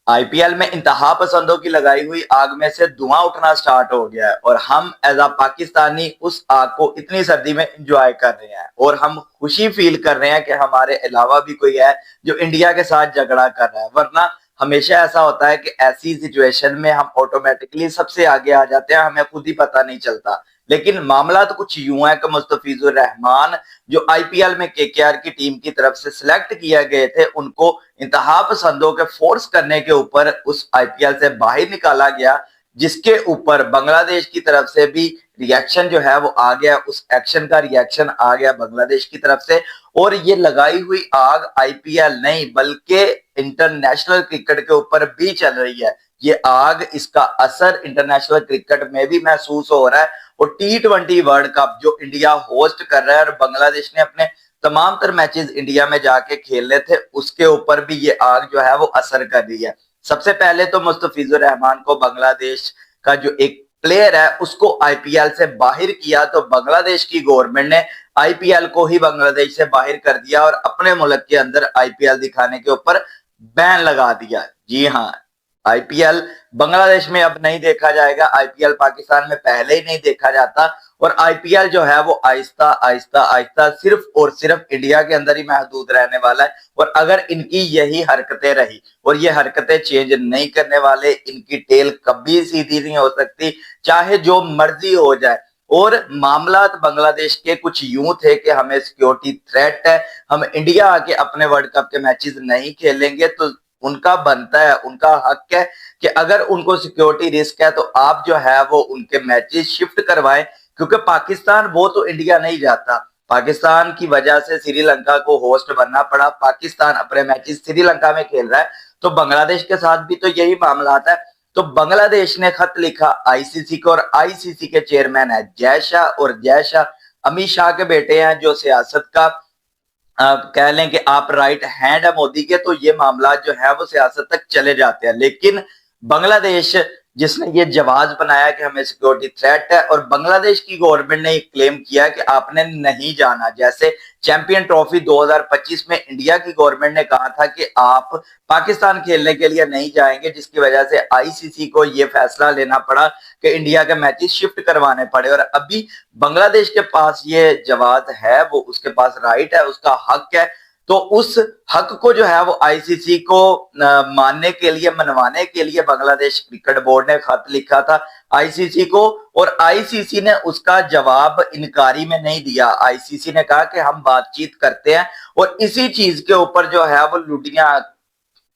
IPL में इंतहा पसंदों की लगाई हुई आग में से धुआं उठना स्टार्ट हो गया है और हम एज अ पाकिस्तानी उस आग को इतनी सर्दी में एंजॉय कर रहे हैं और हम खुशी फील कर रहे हैं कि हमारे अलावा भी कोई है जो इंडिया के साथ झगड़ा कर रहा है। वरना हमेशा ऐसा होता है कि ऐसी सिचुएशन में हम ऑटोमेटिकली सबसे आगे आ जाते हैं, हमें खुद ही पता नहीं चलता। लेकिन मामला तो कुछ यूं है कि मुस्तफिजुर रहमान जो आईपीएल में केकेआर की टीम की तरफ से सिलेक्ट किए गए थे, उनको इंतहा पसंदों के फोर्स करने के ऊपर उस आईपीएल से बाहर निकाला गया, जिसके ऊपर बांग्लादेश की तरफ से भी रिएक्शन जो है वो आ गया। उस एक्शन का रिएक्शन आ गया बांग्लादेश की तरफ से। और ये लगाई हुई आग आईपीएल नहीं बल्कि इंटरनेशनल क्रिकेट के ऊपर भी चल रही है। ये आग, इसका असर इंटरनेशनल क्रिकेट में भी महसूस हो रहा है। और टी20 वर्ल्ड कप जो इंडिया होस्ट कर रहा है और बांग्लादेश ने अपने तमाम तर मैचेस इंडिया में जाके खेलने थे, उसके ऊपर भी ये आग जो है वो असर कर रही है। सबसे पहले तो मुस्तफिजुर रहमान को बांग्लादेश का जो एक प्लेयर है उसको आईपीएल से बाहर किया, तो बांग्लादेश की गवर्नमेंट ने आईपीएल को ही बांग्लादेश से बाहर कर दिया और अपने मुल्क के अंदर आईपीएल दिखाने के ऊपर बैन लगा दिया। जी हाँ, आईपीएल बांग्लादेश में अब नहीं देखा जाएगा। आईपीएल पाकिस्तान में पहले ही नहीं देखा जाता और आईपीएल जो है वो आहिस्ता आहिस्ता आहिस्ता सिर्फ और सिर्फ इंडिया के अंदर ही महदूद रहने वाला है। और अगर इनकी यही हरकतें रही और ये हरकतें चेंज नहीं करने वाले, इनकी टेल कभी सीधी नहीं हो सकती, चाहे जो मर्जी हो जाए। और मामला बांग्लादेश के कुछ यूं थे कि हमें सिक्योरिटी थ्रेट है, हम इंडिया आके अपने वर्ल्ड कप के मैचेस नहीं खेलेंगे, तो उनका बनता है, उनका हक है कि अगर उनको सिक्योरिटी रिस्क है तो आप जो है वो उनके मैचेस शिफ्ट करवाएं। क्योंकि पाकिस्तान वो तो इंडिया नहीं जाता, पाकिस्तान की वजह से श्रीलंका को होस्ट बनना पड़ा, पाकिस्तान अपने मैचेस श्रीलंका में खेल रहा है। तो बांग्लादेश के साथ भी तो यही मामला आता है। तो बांग्लादेश ने खत लिखा आईसीसी को और आईसीसी के चेयरमैन है जय शाह, और जय शाह अमित शाह के बेटे हैं, जो सियासत का कह लें कि आप राइट हैंड है मोदी के। तो ये मामला जो है वो सियासत तक चले जाते हैं। लेकिन बांग्लादेश जिसने ये जवाब बनाया कि हमें सिक्योरिटी थ्रेट है, और बांग्लादेश की गवर्नमेंट ने क्लेम किया कि आपने नहीं जाना। जैसे चैंपियन ट्रॉफी 2025 में इंडिया की गवर्नमेंट ने कहा था कि आप पाकिस्तान खेलने के लिए नहीं जाएंगे, जिसकी वजह से आईसीसी को यह फैसला लेना पड़ा कि इंडिया के मैचेस शिफ्ट करवाने पड़े। और अभी बांग्लादेश के पास ये जवाब है, वो उसके पास राइट है, उसका हक है। तो उस हक को जो है वो आईसीसी को मानने के लिए, मनवाने के लिए बांग्लादेश क्रिकेट बोर्ड ने खत लिखा था आईसीसी को, और आईसीसी ने उसका जवाब इनकारी में नहीं दिया। आईसीसी ने कहा कि हम बातचीत करते हैं, और इसी चीज के ऊपर जो है वो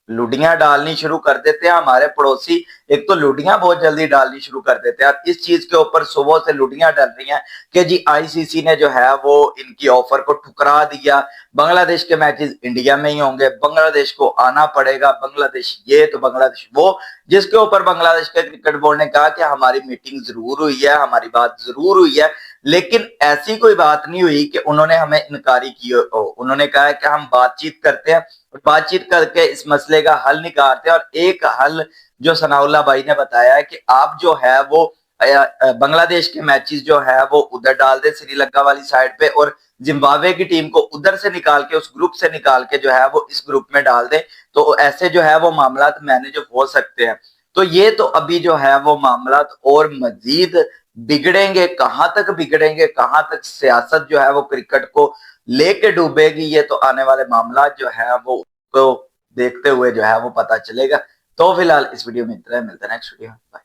लुडियां डालनी शुरू कर देते हैं हमारे पड़ोसी। एक तो लुडियां बहुत जल्दी डालनी शुरू कर देते हैं, और इस चीज के ऊपर सुबह से लुडियां डल रही हैं कि जी आईसीसी ने जो है वो इनकी ऑफर को ठुकरा दिया, बांग्लादेश के मैचेस इंडिया में ही होंगे, बांग्लादेश को आना पड़ेगा, बांग्लादेश ये तो बांग्लादेश वो। जिसके ऊपर बांग्लादेश के क्रिकेट बोर्ड ने कहा कि हमारी मीटिंग जरूर हुई है, हमारी बात जरूर हुई है, लेकिन ऐसी कोई बात नहीं हुई कि उन्होंने हमें इनकारी की हो। उन्होंने कहा है कि हम बातचीत करते हैं और बातचीत करके इस मसले का हल निकालते हैं। और एक हल जो सनाउल्लाह भाई ने बताया है कि आप जो है वो बांग्लादेश के मैचेस जो है वो उधर डाल दे, श्रीलंका वाली साइड पे, और जिम्बाब्वे की टीम को उधर से निकाल के, उस ग्रुप से निकाल के जो है वो इस ग्रुप में डाल दे, तो ऐसे जो है वो मामला मैनेज हो सकते हैं। तो ये तो अभी जो है वो मामला और मजीद बिगड़ेंगे, कहां तक बिगड़ेंगे, कहां तक सियासत जो है वो क्रिकेट को लेके डूबेगी, ये तो आने वाले मामला जो है वो तो देखते हुए जो है वो पता चलेगा। तो फिलहाल इस वीडियो में इतना, मिलता है नेक्स्ट वीडियो में। बाय।